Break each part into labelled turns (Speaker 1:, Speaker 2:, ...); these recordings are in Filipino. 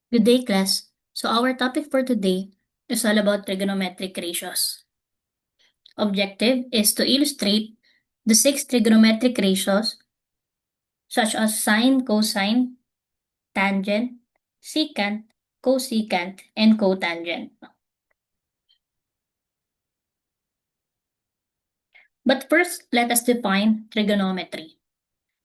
Speaker 1: Good day, class. So our topic for today is all about trigonometric ratios. Objective is to illustrate the 6 trigonometric ratios such as sine, cosine, tangent, secant, cosecant, and cotangent. But first, let us define trigonometry.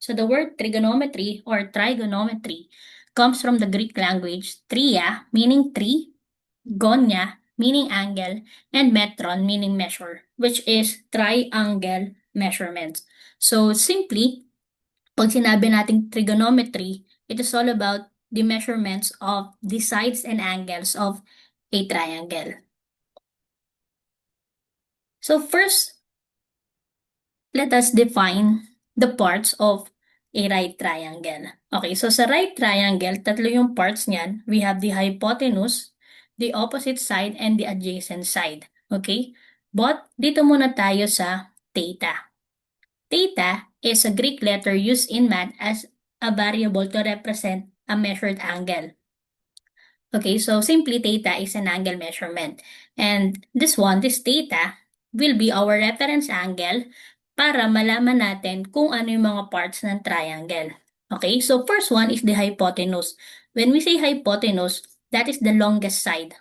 Speaker 1: So the word trigonometry or trigonometry comes from the Greek language tria, meaning three, gonia, meaning angle, and metron, meaning measure, which is triangle measurements. So simply, pag sinabi nating trigonometry, it is all about the measurements of the sides and angles of a triangle. So first, let us define the parts of a right triangle. Okay, so sa right triangle, tatlo yung parts niyan. We have the hypotenuse, the opposite side, and the adjacent side. Okay? But dito muna tayo sa theta. Theta is a Greek letter used in math as a variable to represent a measured angle. Okay, so simply theta is an angle measurement. And this theta, will be our reference angle para malaman natin kung ano yung mga parts ng triangle. Okay, so first one is the hypotenuse. When we say hypotenuse, that is the longest side.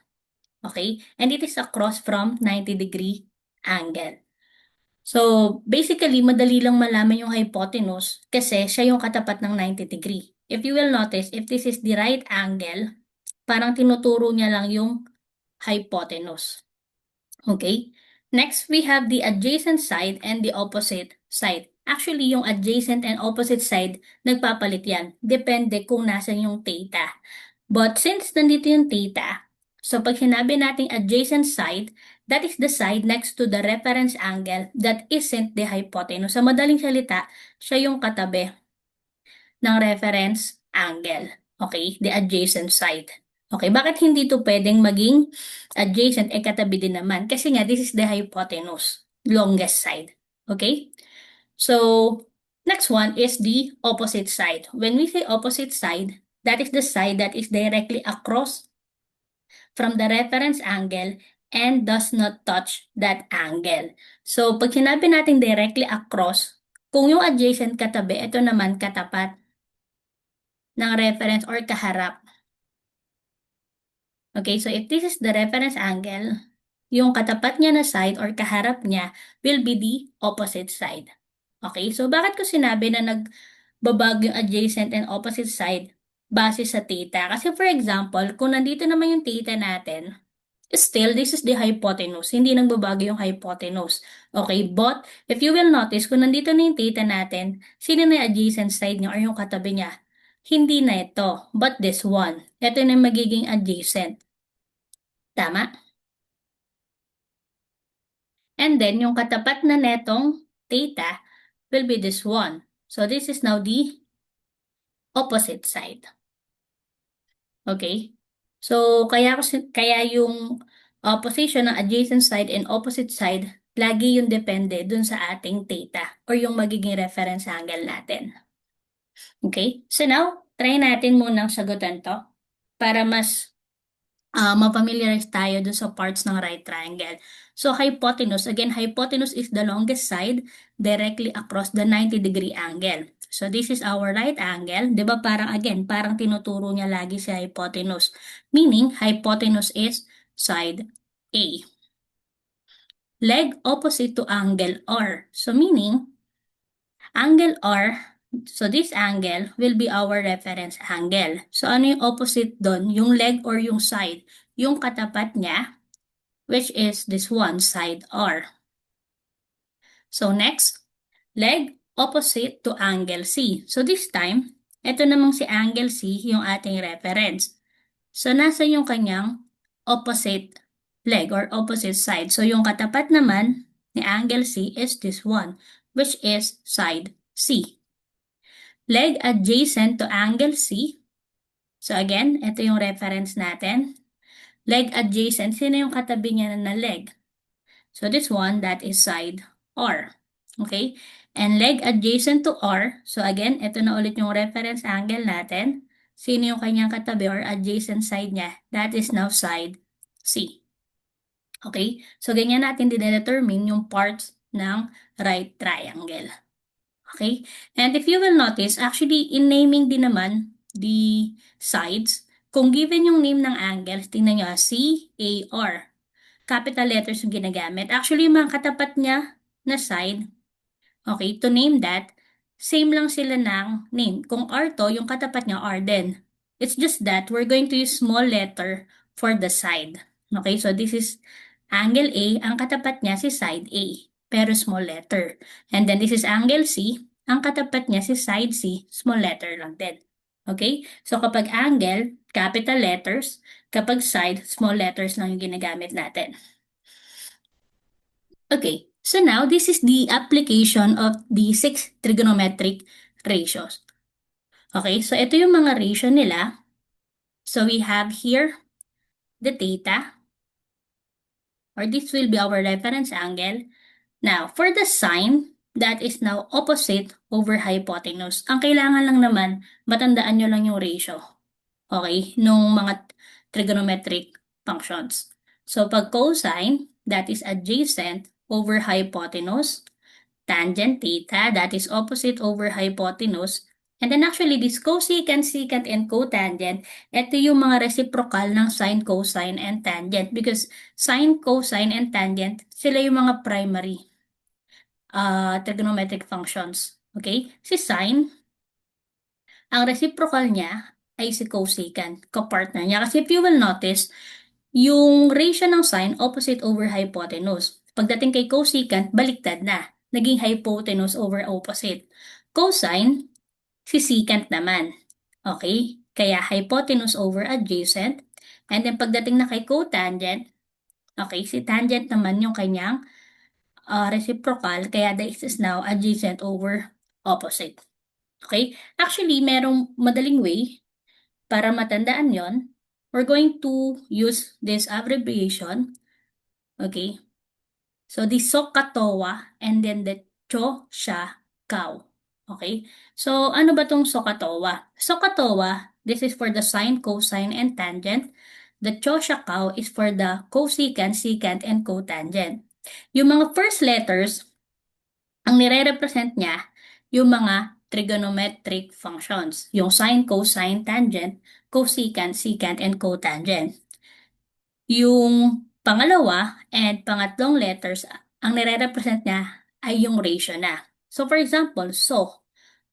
Speaker 1: Okay, and it is across from 90-degree angle. So basically, madali lang malaman yung hypotenuse kasi siya yung katapat ng 90 degree. If you will notice, if this is the right angle, parang tinuturo niya lang yung hypotenuse. Okay? Next, we have the adjacent side and the opposite side. Actually, yung adjacent and opposite side, nagpapalit yan. Depende kung nasan yung theta. But since nandito yung theta, so pag sinabi nating adjacent side, that is the side next to the reference angle that isn't the hypotenuse. Sa madaling salita, siya yung katabi ng reference angle. Okay? The adjacent side. Okay, bakit hindi to pwedeng maging adjacent katabi din naman? Kasi nga, this is the hypotenuse, longest side. Okay? So, next one is the opposite side. When we say opposite side, that is the side that is directly across from the reference angle and does not touch that angle. So, pag sinabi natin directly across, kung yung adjacent katabi, ito naman katapat ng reference or kaharap. Okay, so if this is the reference angle, yung katapat niya na side or kaharap niya will be the opposite side. Okay, so bakit ko sinabi na nagbabago yung adjacent and opposite side base sa theta? Kasi for example, kung nandito naman yung theta natin, still, this is the hypotenuse. Hindi nagbabago yung hypotenuse. Okay, but if you will notice, kung nandito na yung theta natin, sino na yung adjacent side niya or yung katabi niya? Hindi na ito, but this one. Ito na yung magiging adjacent. Tama? And then, yung katapat na netong theta will be this one. So, this is now the opposite side. Okay? So, kaya yung position ng adjacent side and opposite side, lagi yung depende dun sa ating theta or yung magiging reference angle natin. Okay? So now, try natin munang sagutan to para mas mapamiliarize tayo dun sa parts ng right triangle. So, hypotenuse. Again, hypotenuse is the longest side directly across the 90-degree angle. So, this is our right angle. Diba parang, again, parang tinuturo niya lagi si hypotenuse. Meaning, hypotenuse is side A. Leg opposite to angle R. So, meaning, angle R, so this angle will be our reference angle. So, ano yung opposite doon? Yung leg or yung side? Yung katapat niya, which is this one, side R. So, next, leg opposite to angle C. So, this time, ito namang si angle C, yung ating reference. So, nasa yung kanyang opposite leg or opposite side. So, yung katapat naman ni angle C is this one, which is side C. Leg adjacent to angle C. So, again, ito yung reference natin. Leg adjacent, sino yung katabi niya na leg? So, this one, that is side R. Okay? And leg adjacent to R. So, again, ito na ulit yung reference angle natin. Sino yung kanyang katabi or adjacent side niya? That is now side C. Okay? So, ganyan natin dinedetermine yung parts ng right triangle. Okay? And if you will notice, actually, in naming din naman the sides, kung given yung name ng angles, tingnan nyo, C, A, R. Capital letters yung ginagamit. Actually, yung mga katapat niya na side, okay, to name that, same lang sila ng name. Kung R to, yung katapat niya R din. It's just that we're going to use small letter for the side. Okay, so this is angle A, ang katapat niya si side A, pero small letter. And then this is angle C, ang katapat niya si side C, small letter lang din. Okay, so kapag angle, capital letters, kapag side, small letters lang yung ginagamit natin. Okay, so now this is the application of the 6 trigonometric ratios. Okay, so ito yung mga ratio nila. So we have here the theta, or this will be our reference angle. Now, for the sine, that is now opposite over hypotenuse. Ang kailangan lang naman, matandaan nyo lang yung ratio. Okay, nung mga trigonometric functions. So pag cosine, that is adjacent over hypotenuse. Tangent theta, that is opposite over hypotenuse. And then actually, this cosecant, secant, and cotangent, ito yung mga reciprocal ng sine, cosine, and tangent. Because sine, cosine, and tangent, sila yung mga primary trigonometric functions. Okay? Si sine, ang reciprocal niya ay si cosecant, kapartner niya. Kasi if you will notice, yung ratio ng sine, opposite over hypotenuse. Pagdating kay cosecant, baliktad na. Naging hypotenuse over opposite. Cosine, si secant naman. Okay? Kaya hypotenuse over adjacent. And then pagdating na kay cotangent, okay, si tangent naman yung kanyang reciprocal. Kaya this is now adjacent over opposite. Okay? Actually, merong madaling way para matandaan yon. We're going to use this abbreviation. Okay? So, the SOHCAHTOA and then the CHO-SHA-COW. Okay? So, ano ba tong SOHCAHTOA? SOHCAHTOA, this is for the sine, cosine, and tangent. The CHO-SHA-COW is for the cosecant, secant, and cotangent. Yung mga first letters, ang nire-represent niya, yung mga trigonometric functions. Yung sine, cosine, tangent, cosecant, secant, and cotangent. Yung pangalawa and pangatlong letters, ang nire-represent niya ay yung ratio na. So for example,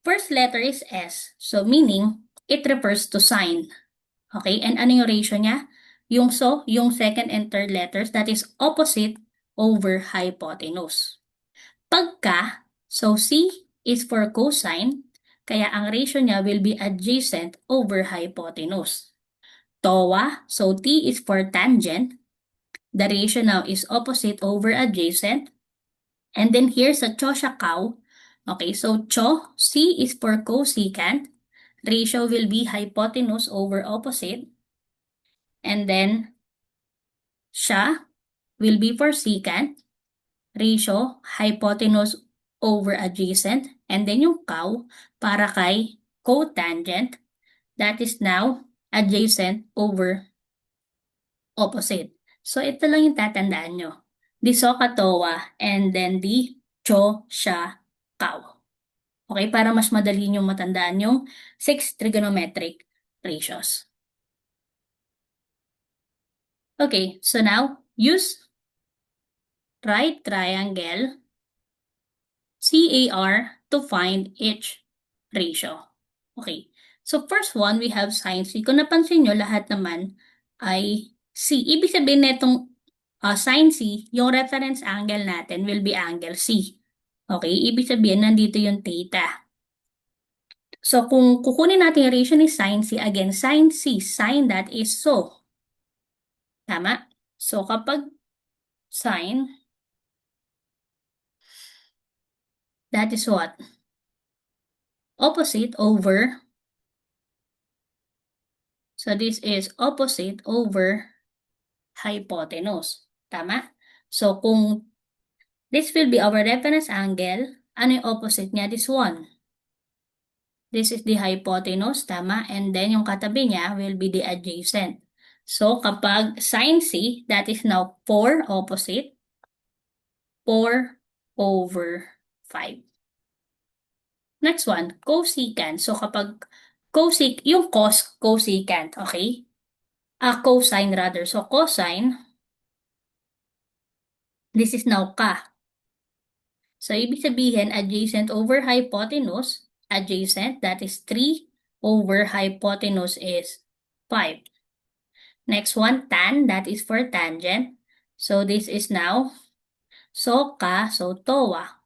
Speaker 1: first letter is S. So meaning, it refers to sine. Okay? And ano yung ratio niya? Yung yung second and third letters, that is opposite over hypotenuse. Pagka, C is for cosine, kaya ang ratio niya will be adjacent over hypotenuse. TOA, so T is for tangent. The ratio now is opposite over adjacent. And then here's a CHO-SHA-COW. Okay, so C is for cosecant. Ratio will be hypotenuse over opposite. And then SHA will be for secant. Ratio, hypotenuse over adjacent. And then yung COW para kay cotangent. That is now adjacent over opposite. So, ito lang yung tatandaan nyo. The SOHCAHTOA and then the CHO-SHA-COW. Okay, para mas madali nyo matandaan yung 6 trigonometric ratios. Okay, so now, use right triangle CAR to find each ratio. Okay, so first one, we have sine C. Kung napansin nyo, lahat naman ay C. Ibig sabihin netong sine C, yung reference angle natin will be angle C. Okay, ibig sabihin nandito yung theta. So kung kukunin natin yung ratio ni sine C, again, sine C, sine that is so. Tama? So kapag sine, that is what? Opposite over, so this is opposite over hypotenuse. Tama? So kung this will be our reference angle, ano yung opposite niya? This one. This is the hypotenuse, tama? And then yung katabi niya will be the adjacent. So kapag sine C, that is now 4 opposite, 4 over 5. Next one, cosecant. So kapag yung cosecant, okay? Cosine rather. So cosine, this is now ka. So ibig sabihin, adjacent over hypotenuse, adjacent, that is 3 over hypotenuse is 5. Next one, tan, that is for tangent. So this is now soka, so towa.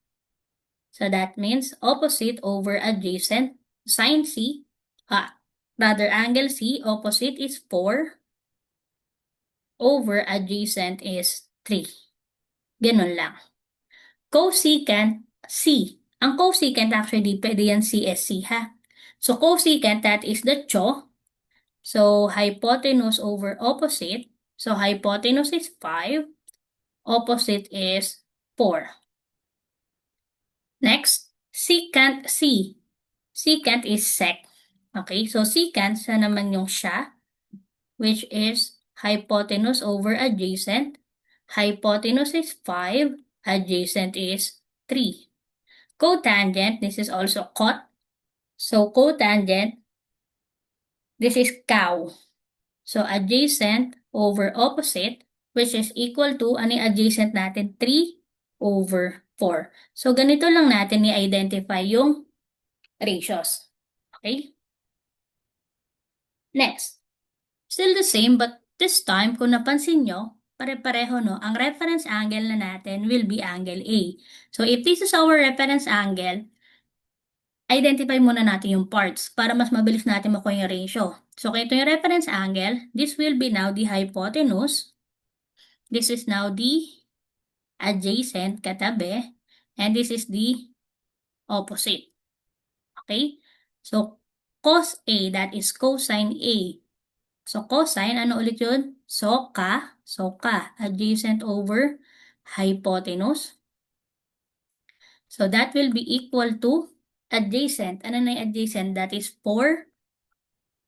Speaker 1: So that means opposite over adjacent, sine C, rather angle C, opposite is 4, over adjacent is 3. Ganun lang. Cosecant C. Ang cosecant actually, pwede yan CSC ha. So cosecant, that is the cho. So hypotenuse over opposite. So hypotenuse is 5. Opposite is 4. Next, secant C. Secant is sec. Okay, so secant, siya naman yung siya, which is hypotenuse over adjacent. Hypotenuse is 5, adjacent is 3. Cotangent, this is also cot. So cotangent, this is cow. So adjacent over opposite, which is equal to, ano yung adjacent natin? 3 over 4. So ganito lang natin i-identify yung ratios. Okay? Next. Still the same, but this time, kung napansin nyo, pare-pareho, no? Ang reference angle na natin will be angle A. So if this is our reference angle, identify muna natin yung parts para mas mabilis natin makuha yung ratio. So kung ito yung reference angle, this will be now the hypotenuse. This is now the adjacent, katabi. And this is the opposite. Okay? So cos A, that is cosine A. So cosine, ano ulit yun? So ka, adjacent over hypotenuse. So that will be equal to adjacent. Ano na yung adjacent? That is 4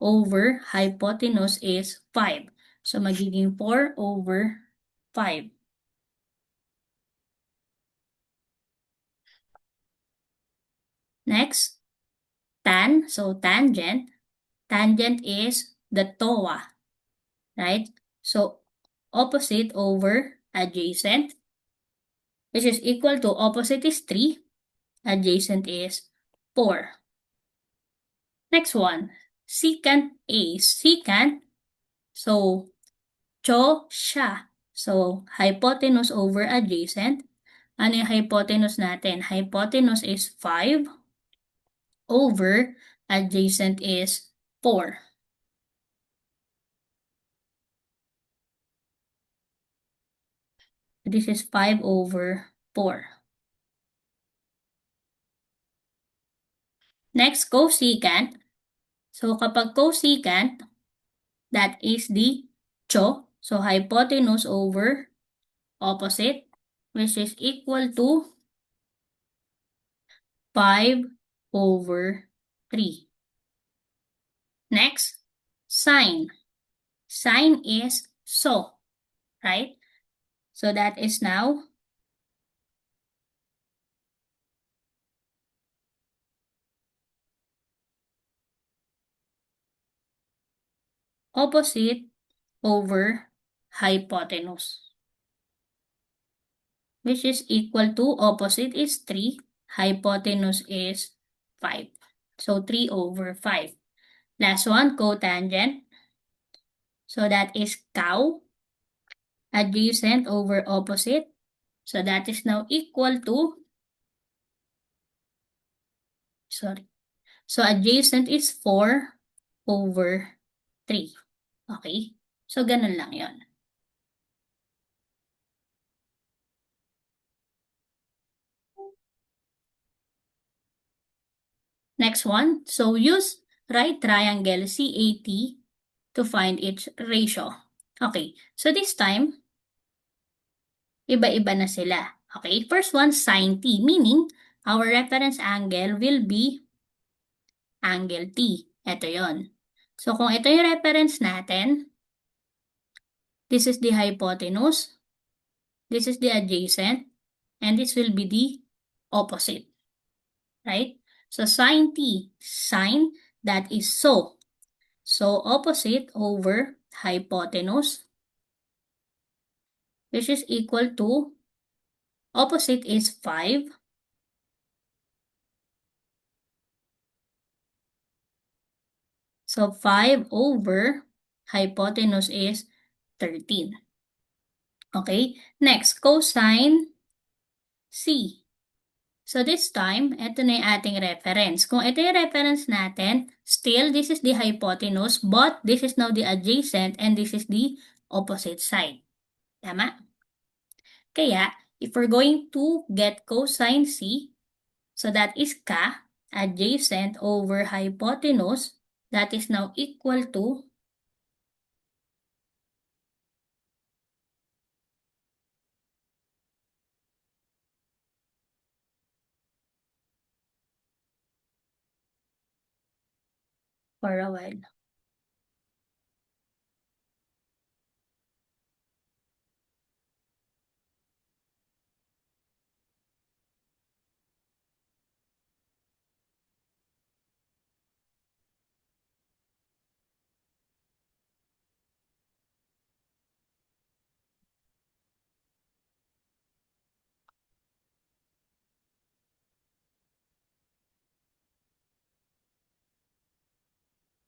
Speaker 1: over hypotenuse is 5. So magiging 4 over 5. Next, tan. So tangent. Tangent is the TOA, right? So opposite over adjacent, which is equal to opposite is 3, adjacent is 4. Next one, secant A. Secant, so cho, siya. So hypotenuse over adjacent. Ano yung hypotenuse natin? Hypotenuse is 5 over adjacent is 4. This is 5 over 4. Next, cosecant. So kapag cosecant, that is the cho. So hypotenuse over opposite, which is equal to 5 over 3. Next, sine. Sine is so, right? So that is now opposite over hypotenuse, which is equal to opposite is 3, hypotenuse is 5. So 3 over 5. Last one, cotangent. So that is cow, adjacent over opposite. So that is now equal to, so adjacent is 4 over 3. Okay? So ganun lang yon. Next one, so use right triangle CAT to find its ratio. Okay, so this time, iba-iba na sila. Okay, first one, sin T, meaning our reference angle will be angle T. Ito yon. So, kung ito yung reference natin, this is the hypotenuse, this is the adjacent, and this will be the opposite. Right? So, sine T, sine, that is so. So, opposite over hypotenuse, which is equal to, opposite is 5. So, 5 over hypotenuse is 13. Okay? Next, cosine C. So, this time, ito na yung ating reference. Kung ito yung reference natin, still, this is the hypotenuse, but this is now the adjacent and this is the opposite side. Tama? Kaya, if we're going to get cosine C, so that is ka, adjacent over hypotenuse, that is now equal to for a while.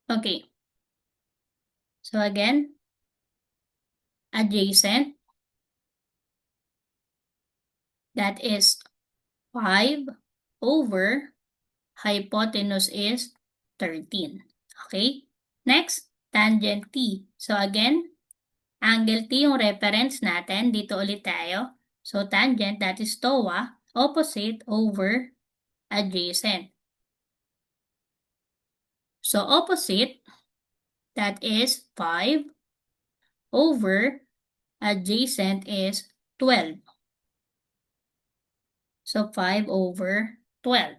Speaker 1: Okay. So again, adjacent, that is 5 over hypotenuse is 13. Okay? Next, tangent T. So again, angle T yung reference natin. Dito ulit tayo. So tangent, that is TOA, opposite over adjacent. So opposite, that is 5 over adjacent is 12. So 5 over 12.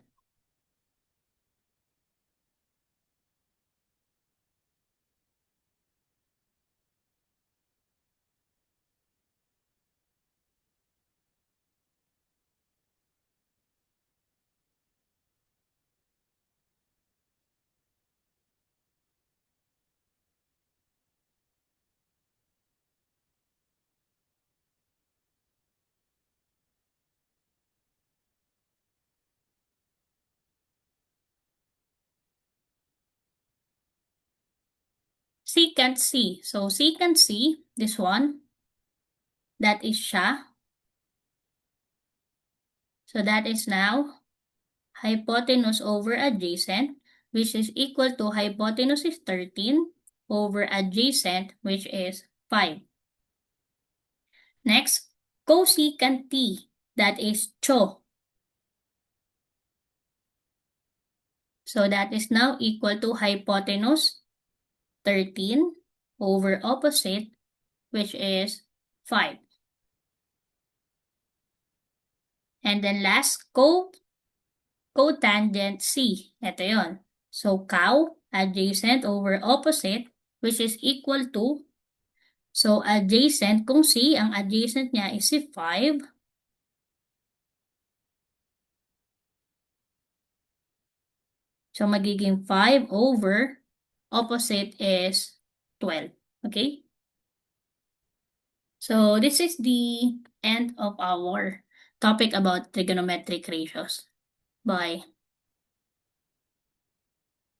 Speaker 1: Secant C. So secant C, this one, that is siya. So that is now hypotenuse over adjacent, which is equal to hypotenuse is 13 over adjacent, which is 5. Next, cosecant T, that is CHO. So that is now equal to hypotenuse 13 over opposite, which is 5. And then last, cotangent C. Ito yon. So, cow, adjacent over opposite, which is equal to, so adjacent, kung C, ang adjacent niya is si 5. So, magiging 5 over opposite is 12. Okay? So, this is the end of our topic about trigonometric ratios. Bye.